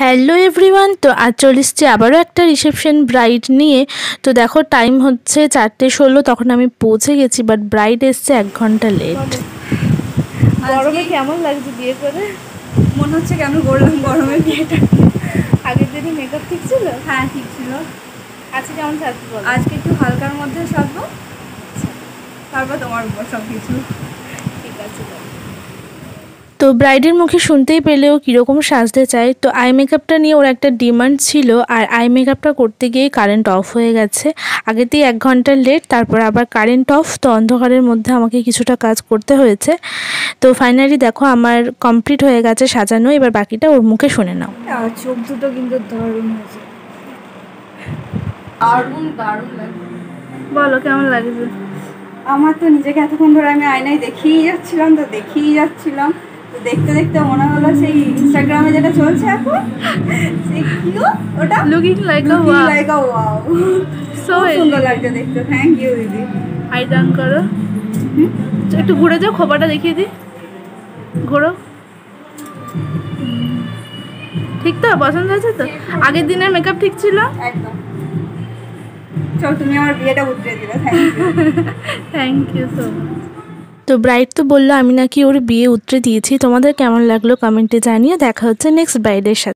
Hello everyone, তো আজ চলে এসেছি আবারও একটা রিসেপশন ব্রাইড নিয়ে। তো দেখো টাইম হচ্ছে 4:16, তখন আমি পৌঁছে গেছি, বাট ব্রাইড এসছে 1 ঘন্টা লেট। গরমে কেমন লাগছে বিয়ে করে? মনে হচ্ছে কেন করলাম গরমে বিয়েটা। আগের দিনই মেকআপ ঠিক ছিল? হ্যাঁ ঠিক ছিল। আজকে কেমন সাজবো বলো? আজকে একটু হালকার মধ্যে সাজবো, তারপর তোমার উপর সব কিছু। ঠিক আছে। তো ব্রাইডের মুখে শুনতেই পেলেও কীরকম সাজতে চায়। তো আই মেকআপটা নিয়ে ওর একটা ডিমান্ড ছিল, আর আই মেকআপটা করতে গিয়েই কারেন্ট অফ হয়ে গেছে। আগেতেই 1 ঘন্টা লেট, তারপর আবার কারেন্ট অফ। তো অন্ধকারের মধ্যে আমাকে কিছুটা কাজ করতে হয়েছে। তো ফাইনালি দেখো আমার কমপ্লিট হয়ে গেছে সাজানো, এবার বাকিটা ওর মুখে শুনে নাও। চোখ দুটো কিন্তু দারুণ হয়েছে, দারুণ দারুণ লাগছে। বলো কেমন লাগছে? আমার তো নিজেকে এতক্ষণ ধরে আমি আয়নায় দেখিয়ে যাচ্ছিলাম, তো দেখতে দেখতে মনে হলো সেই ইনস্টাগ্রামে যেটা চলছে এখন, সেই কি ওটা লুকিং লাইক আ ওয়াও, সো সুন্দর লাগছে দেখতে। থ্যাংক ইউ দিদি। আই ডান করো, একটু ঘুরে যাও, খোপাটা দেখিয়ে দিই, ঘোরো। ঠিক তো? পছন্দ হয়েছে তো? আগের দিনের মেকআপ ঠিক ছিল? একদম। চল, তুমি আমার বিয়েটা উতরে দিলে, থ্যাংক ইউ সো মাচ। তো ব্রাইড তো বললো আমি নাকি ওর বিয়ে উতরে দিয়েছি। তোমাদের কেমন লাগলো কমেন্টে জানিয়ে। দেখা হচ্ছে নেক্সট ব্রাইডের সাথে।